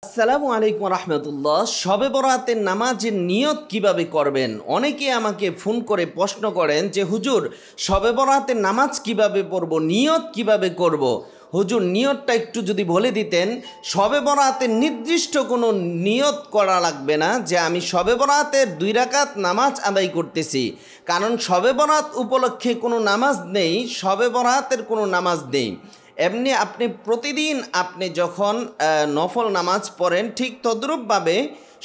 আসসালামু আলাইকুম রহমতুল্লাহ। শবে বরাতের নামাজের নিয়ত কিভাবে করবেন? অনেকে আমাকে ফোন করে প্রশ্ন করেন যে হুজুর, শবে বরাতের নামাজ কিভাবে পড়ব, নিয়ত কিভাবে করব। হুজুর, নিয়তটা একটু যদি বলে দিতেন। শবে বরাতের নির্দিষ্ট কোনো নিয়ত করা লাগবে না যে আমি শবে বরাতের 2 রাকাত নামাজ আদায় করতেছি, কারণ শবে বরাত উপলক্ষে কোনো নামাজ নেই, শবে বরাতের কোনো নামাজ নেই। এমনি আপনি প্রতিদিন আপনি যখন নফল নামাজ পড়েন, ঠিক তদ্রূপভাবে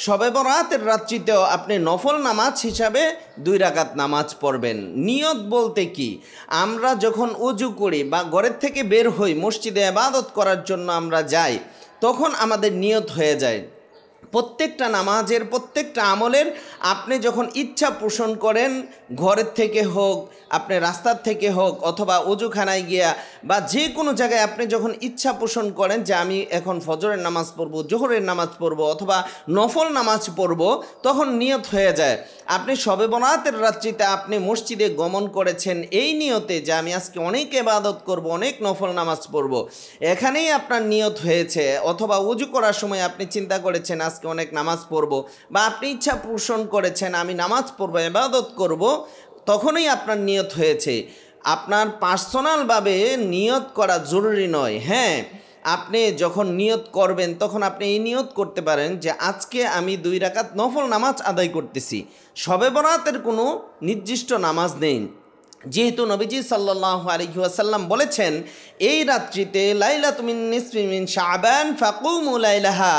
শবে বরাতের রাত্রিতেও আপনি নফল নামাজ হিসাবে 2 রাকাত নামাজ পড়বেন। নিয়ত বলতে কি, আমরা যখন উজু করি বা ঘরের থেকে বের হই মসজিদে ইবাদত করার জন্য আমরা যাই, তখন আমাদের নিয়ত হয়ে যায়। প্রত্যেকটা নামাজের, প্রত্যেকটা আমলের আপনি যখন ইচ্ছা পোষণ করেন, ঘরের থেকে হোক, আপনি রাস্তার থেকে হোক, অথবা অজুখানায় গিয়া বা যে কোনো জায়গায় আপনি যখন ইচ্ছা পোষণ করেন যে আমি এখন ফজরের নামাজ পড়ব, জোহরের নামাজ পড়ব, অথবা নফল নামাজ পড়ব, তখন নিয়ত হয়ে যায়। আপনি শবে বরাতের রাত্রিতে আপনি মসজিদে গমন করেছেন এই নিয়তে যে আমি আজকে অনেক ইবাদত করব, অনেক নফল নামাজ পড়ব, এখানেই আপনার নিয়ত হয়েছে। অথবা উজু করার সময় আপনি চিন্তা করেছেন আজকে অনেক নামাজ পড়ব, বা আপনি ইচ্ছা পোষণ করেছেন আমি নামাজ পড়ব, ইবাদত করব, তখনই আপনার নিয়ত হয়েছে। আপনার পার্সোনালভাবে নিয়ত করা জরুরি নয়। হ্যাঁ, আপনি যখন নিয়ত করবেন তখন আপনি এই নিয়ত করতে পারেন যে আজকে আমি 2 রাকাত নফল নামাজ আদায় করতেছি। শবে বরাতের কোনো নির্দিষ্ট নামাজ নেই, যেহেতু নবীজি সাল্লাল্লাহু আলাইহি ওয়াসাল্লাম বলেছেন এই রাত্রিতে লাইলাতুম মিন নিসফি মিন শাবান ফাকুমু লাইলাহা,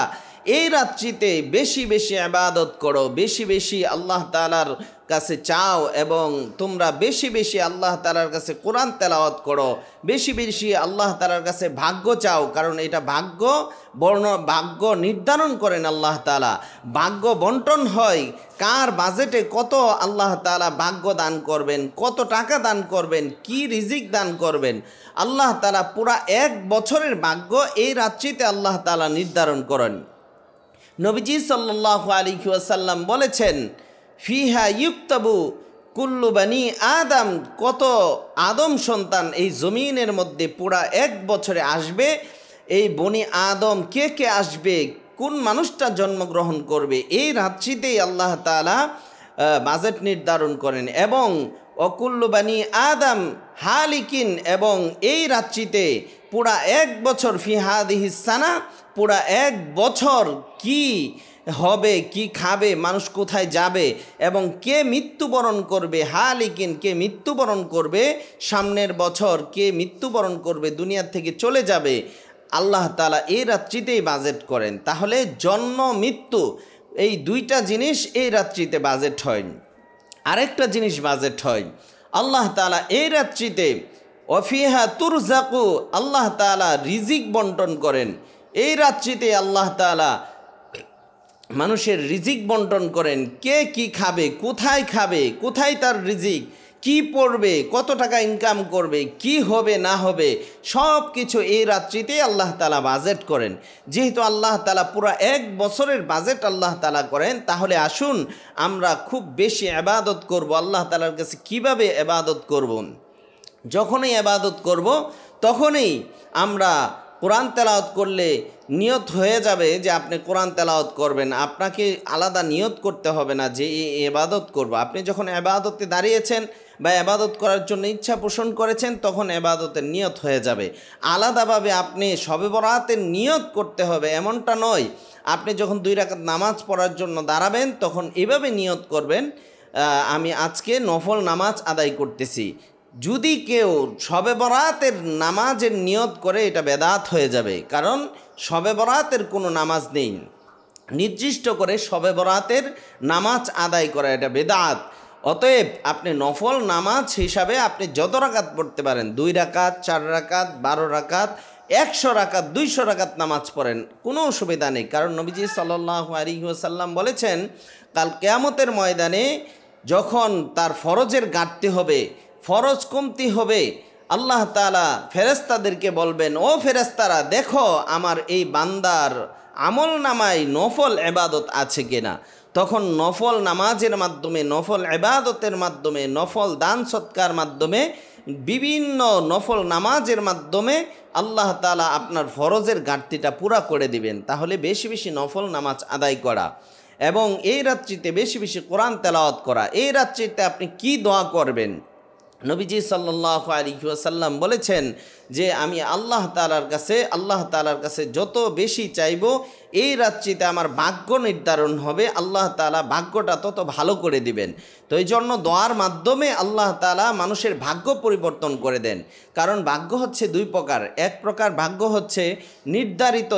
এই রাত্রিতে বেশি বেশি ইবাদত করো, বেশি বেশি আল্লাহ তাআলার কাছে চাও, এবং তোমরা বেশি বেশি আল্লাহ তাআলার কাছে কোরআন তেলাওয়াত করো, বেশি বেশি আল্লাহ তাআলার কাছে ভাগ্য চাও, কারণ এটা ভাগ্য নির্ধারণ করেন আল্লাহ তাআলা। ভাগ্য বন্টন হয় কার বাজেটে কত আল্লাহ তাআলা ভাগ্য দান করবেন, কত টাকা দান করবেন, কি রিজিক দান করবেন, আল্লাহ তাআলা পুরা 1 বছরের ভাগ্য এই রাত্রিতে আল্লাহ তাআলা নির্ধারণ করেন। নবীজি সাল্লাল্লাহু আলাইহি ওয়াসাল্লাম বলেছেন ফিহা ইউক্তাবু কুল্লু বানি আদম, কত আদম সন্তান এই জমিনের মধ্যে পুরা 1 বছরে আসবে। এই বনি আদম কে কে আসবে, কোন মানুষটা জন্মগ্রহণ করবে, এই রাত্রিতেই আল্লাহ তাআলা বাজেট নির্ধারণ করেন। এবং অকুল্লু বানি আদম হালিকিন, এবং এই রাত্রিতে পুরা 1 বছর ফি হাদিহিস সানা, পুরা 1 বছর কি হবে, কি খাবে, মানুষ কোথায় যাবে, এবং কে মৃত্যুবরণ করবে, হালিকিন কে মৃত্যুবরণ করবে, সামনের বছর কে মৃত্যুবরণ করবে, দুনিয়া থেকে চলে যাবে, আল্লাহ তাআলা এই রাত্রিতেই বাজেট করেন। তাহলে জন্ম মৃত্যু এই 2টা জিনিস এই রাত্রিতে বাজেট হয়। আরেকটা জিনিস বাজেট হয়, আল্লাহ তাআলা এই রাত্রিতে ওয়াফিহা তুরজাকু, আল্লাহ তাআলা রিজিক বন্টন করেন। এই রাত্রিতে আল্লাহ তাআলা মানুষের রিজিক বন্টন করেন। কে কি খাবে, কোথায় তার রিজিক, কি পড়বে, কত টাকা ইনকাম করবে, কি হবে না হবে, সব কিছু এই রাত্রিতেই আল্লাহ তাআলা বাজেট করেন। যেহেতু আল্লাহ তাআলা পুরো 1 বছরের বাজেট আল্লাহ তাআলা করেন, তাহলে আসুন আমরা খুব বেশি ইবাদত করব। আল্লাহ তাআলার কাছে কিভাবে ইবাদত করব? যখনই ইবাদত করব তখনই আমরা কোরআন তেলাওয়াত করলে নিয়ত হয়ে যাবে যে আপনি কোরআন তেলাওয়াত করবেন। আপনাকে আলাদা নিয়ত করতে হবে না যে এই ইবাদত করব। আপনি যখন ইবাদতে দাঁড়িয়েছেন বা ইবাদত করার জন্য ইচ্ছা পোষণ করেছেন, তখন ইবাদতের নিয়ত হয়ে যাবে। আলাদাভাবে আপনি শবে বরাতের নিয়ত করতে হবে এমনটা নয়। আপনি যখন 2 রাকাত নামাজ পড়ার জন্য দাঁড়াবেন তখন এভাবে নিয়ত করবেন, আমি আজকে নফল নামাজ আদায় করতেছি। যদি কেউ শবে বরাতের নামাজের নিয়ত করে, এটা বেদাত হয়ে যাবে, কারণ শবে বরাতের কোনো নামাজ নেই। নির্দিষ্ট করে শবে বরাতের নামাজ আদায় করা এটা বেদাত। অতএব আপনি নফল নামাজ হিসাবে আপনি যত রাকাত পড়তে পারেন, 2 রাকাত, 4 রাকাত, 12 রাকাত, 100 রাকাত, 200 রাকাত নামাজ পড়েন, কোনো অসুবিধা নেই। কারণ নবীজি সাল্লাল্লাহু আলাইহি ওয়াসাল্লাম বলেছেন কাল কিয়ামতের ময়দানে যখন তার ফরজের ঘাটতি হবে, ফরজ কমতি হবে, আল্লাহ তাআলা ফেরেশতাদেরকে বলবেন, ও ফেরেশতারা দেখো আমার এই বান্দার আমল নামায় নফল ইবাদত আছে কিনা। তখন নফল নামাজের মাধ্যমে, নফল ইবাদতের মাধ্যমে, নফল দান সৎকার মাধ্যমে বিভিন্ন নফল নামাজের মাধ্যমে আল্লাহ তাআলা আপনার ফরজের ঘাটতিটা পুরা করে দিবেন। তাহলে বেশি বেশি নফল নামাজ আদায় করা এবং এই রাত্রিতে বেশি বেশি কোরআন তেলাওয়াত করা। এই রাত্রিতে আপনি কি দোয়া করবেন? নবীজি সাল্লাল্লাহু আলাইহি ওয়াসাল্লাম বলেছেন যে আমি আল্লাহ তাআলার কাছে যত বেশি চাইব, এই রাত্রিতে আমার ভাগ্য নির্ধারণ হবে, আল্লাহ তাআলা ভাগ্যটা তত ভালো করে দিবেন। তো এই জন্য দোয়ার মাধ্যমে আল্লাহ তাআলা মানুষের ভাগ্য পরিবর্তন করে দেন। কারণ ভাগ্য হচ্ছে দুই প্রকার। এক প্রকার ভাগ্য হচ্ছে নির্ধারিত,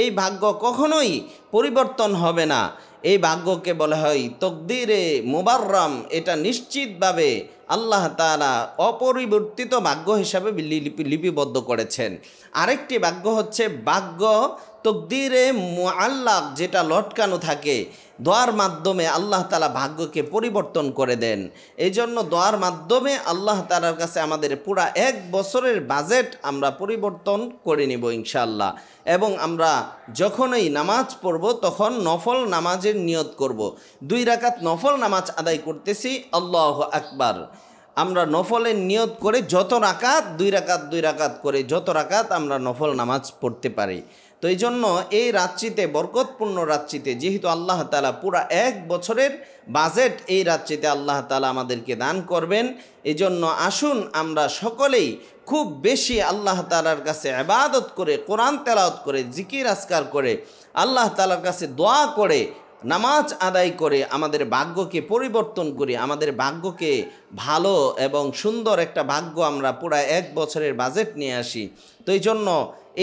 এই ভাগ্য কখনোই পরিবর্তন হবে না। এই ভাগ্যকে বলা হয় তকদিরে মুবাররাম। এটা নিশ্চিতভাবে আল্লাহ তাআলা অপরিবর্তিত ভাগ্য হিসাবে লিপিবদ্ধ করেছেন। আরেকটি ভাগ্য হচ্ছে ভাগ্য তকদিরে মুআল্লাক, যেটা লটকানো থাকে। দোয়ার মাধ্যমে আল্লাহ তাআলা ভাগ্যকে পরিবর্তন করে দেন। এই জন্য দোয়ার মাধ্যমে আল্লাহ তাআলার কাছে আমাদের পুরা 1 বছরের বাজেট আমরা পরিবর্তন করে নিব ইনশাআল্লাহ। এবং আমরা যখনই নামাজ পড়ব তখন নফল নামাজের নিয়ত করব। 2 রাকাত নফল নামাজ আদায় করতেছি, আল্লাহু আকবার। আমরা নফলের নিয়ত করে যত রাকাত 2 রাকাত করে যত রাকাত আমরা নফল নামাজ পড়তে পারি। তো এই জন্য এই রাত্রিতে, বরকতপূর্ণ রাত্রিতে, যেহেতু আল্লাহ তাআলা পুরা 1 বছরের বাজেট এই রাত্রিতে আল্লাহ তাআলা আমাদেরকে দান করবেন, এই জন্য আসুন আমরা সকলেই খুব বেশি আল্লাহ তাআলার কাছে ইবাদত করে, কোরআন তেলাওয়াত করে, জিকির আজকার করে, আল্লাহ তাআলার কাছে দোয়া করে, নামাজ আদায় করে আমাদের ভাগ্যকে পরিবর্তন করি, আমাদের ভাগ্যকে ভালো এবং সুন্দর একটা ভাগ্য আমরা পুরা 1 বছরের বাজেট নিয়ে আসি। তো এই জন্য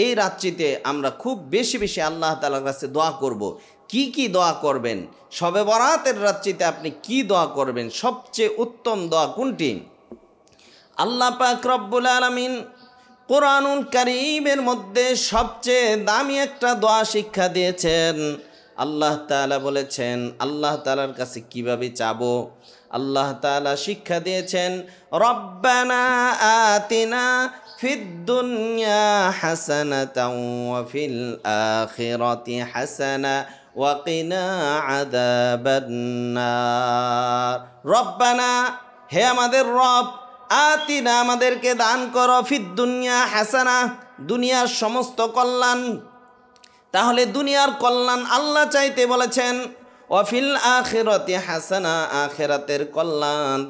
এই রাত্রিতে আমরা খুব বেশি বেশি আল্লাহ তাআলার কাছে দোয়া করব। কি দোয়া করবেন? শবে বরাতের রাত্রিতে আপনি কি দোয়া করবেন? সবচেয়ে উত্তম দোয়া কোনটি? আল্লাহ পাক রব্বুল আলামিন কোরআনুল কারীমের মধ্যে সবচেয়ে দামি একটা দোয়া শিক্ষা দিয়েছেন। আল্লাহ তাআলা বলেছেন আল্লাহ তাআলার কাছে কিভাবে চাবো। আল্লাহ তাআলা শিক্ষা দিয়েছেন, রব্বানা আতিনা ফিদ দুনিয়া হাসানাতাও ওয়া ফিল আখিরাতি হাসানা ওয়া কিনা আযাবান নার। রব্বানা, হে আমাদের রব, আতিনা, আমাদেরকে দান করো, ফিদ দুনিয়া হাসানা, দুনিয়ার সমস্ত কল্যাণ। তাহলে দুনিয়ার কল্যাণ আল্লাহ চাইতে বলেছেন, ওয়াফিল আখিরাতি হাসানা, আখিরাতের কল্যাণ।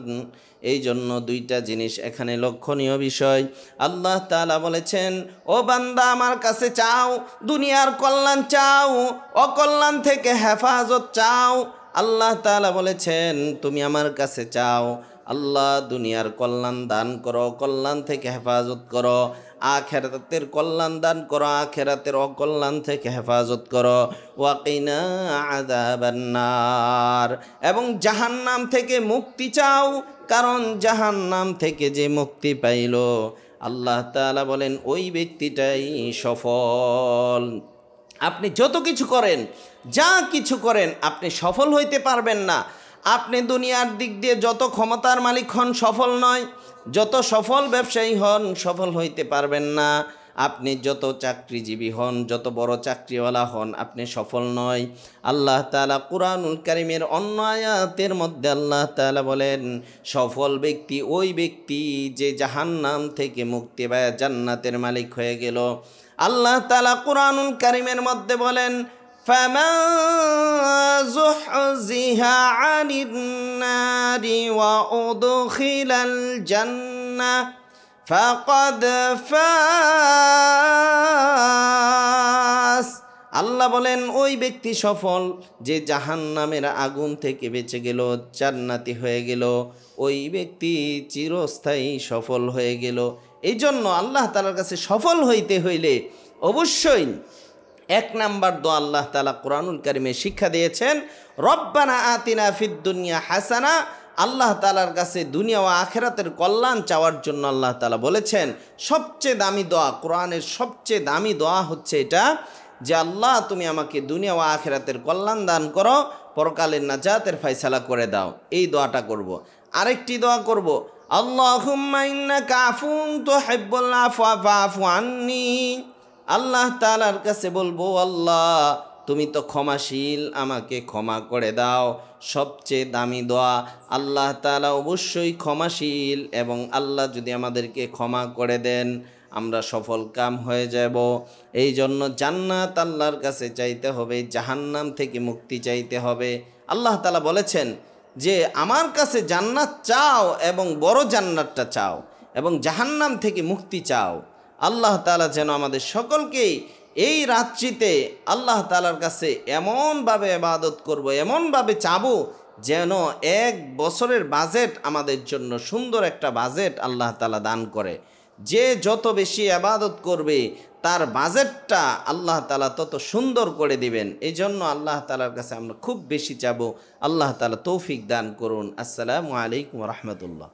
এই জন্য 2টা জিনিস এখানে লক্ষণীয় বিষয়। আল্লাহ তাআলা বলেছেন, ও বান্দা আমার কাছে চাও, দুনিয়ার কল্যাণ চাও, অকল্যাণ থেকে হেফাজত চাও। আল্লাহ তাআলা বলেছেন তুমি আমার কাছে চাও, আল্লাহ দুনিয়ার কল্যাণ দান করো, কল্যাণ থেকে হেফাজত করো, আখিরাতের কল্যাণ দান করো, আখিরাতের অকল্যাণ থেকে হেফাজত করো, ওয়াকিনা আযাবান নার, এবং জাহান্নাম থেকে মুক্তি চাও। কারণ জাহান্নাম থেকে যে মুক্তি পাইল, আল্লাহ তাআলা বলেন ওই ব্যক্তিটাই সফল। আপনি যত কিছু করেন, যা কিছু করেন, আপনি সফল হইতে পারবেন না। আপনি দুনিয়ার দিক দিয়ে যত ক্ষমতার মালিক হন, সফল নয়। যত সফল ব্যবসায়ী হন, সফল হইতে পারবেন না। আপনি যত চাকরিজীবী হন, যত বড় চাকরিওয়ালা হন, আপনি সফল নয়। আল্লাহ তাআলা কুরআনুল কারীমের অন্য আয়াতের মধ্যে আল্লাহ তাআলা বলেন সফল ব্যক্তি ওই ব্যক্তি যে জাহান্নাম থেকে মুক্তি পায় জান্নাতের মালিক হয়ে গেল। আল্লাহ তাআলা কুরআনুল কারীমের মধ্যে বলেন, فَمَنْ زُحْزِحَ عَنِ النَّارِ وَأُدْخِلَ الْجَنَّةَ فَقَدْ فَازَ। আল্লাহ বলেন ওই ব্যক্তি সফল যে জাহান্নামের আগুন থেকে বেঁচে গেল, জান্নাতি হয়ে গেল, ওই ব্যক্তি চিরস্থায়ী সফল হয়ে গেল। এই জন্য আল্লাহ তাআলার কাছে সফল হইতে হইলে অবশ্যই 1 নাম্বার দোয়া আল্লাহ তাআলা কুরআনুল কারীমে শিক্ষা দিয়েছেন, রব্বানা আতিনা ফিদ দুনিয়া হাসানা। আল্লাহ তাআলার কাছে দুনিয়া ও আখিরাতের কল্যাণ চাওয়ার জন্য আল্লাহ তাআলা বলেছেন সবচেয়ে দামি দোয়া, কোরআনের সবচেয়ে দামি দোয়া হচ্ছে এটা, যে আল্লাহ তুমি আমাকে দুনিয়া ও আখিরাতের কল্যাণ দান করো, পরকালের নাজাতের ফয়সালা করে দাও। এই দোয়াটা করব। আরেকটি দোয়া করব, আল্লাহুম্মা ইন্নাকা আফুন তুহিব্বুল আফওয়া ফাফু আন্নি। আল্লাহ তাআলার কাছে বলবো, আল্লাহ তুমি তো ক্ষমাশীল, আমাকে ক্ষমা করে দাও। সবচেয়ে দামি দোয়া। আল্লাহ তাআলা অবশ্যই ক্ষমাশীল, এবং আল্লাহ যদি আমাদেরকে ক্ষমা করে দেন আমরা সফল কাম হয়ে যাব। এই জন্য জান্নাত আল্লাহর কাছে চাইতে হবে, জাহান্নাম থেকে মুক্তি চাইতে হবে। আল্লাহ তাআলা বলেছেন যে আমার কাছে জান্নাত চাও এবং বড় জান্নাতটা চাও, এবং জাহান্নাম থেকে মুক্তি চাও। আল্লাহ তাআলা যেন আমাদের সকলকেই এই রাত্রিতে আল্লাহ তাআলার কাছে এমনভাবে ইবাদত করব, এমনভাবে চাবো যেন 1 বছরের বাজেট আমাদের জন্য সুন্দর একটা বাজেট আল্লাহ তাআলা দান করে। যে যত বেশি ইবাদত করবে তার বাজেটটা আল্লাহ তাআলা তত সুন্দর করে দিবেন। এই জন্য আল্লাহ তাআলার কাছে আমরা খুব বেশি চাবো। আল্লাহ তাআলা তৌফিক দান করুন। আসসালামু আলাইকুম ওয়া রাহমাতুল্লাহ।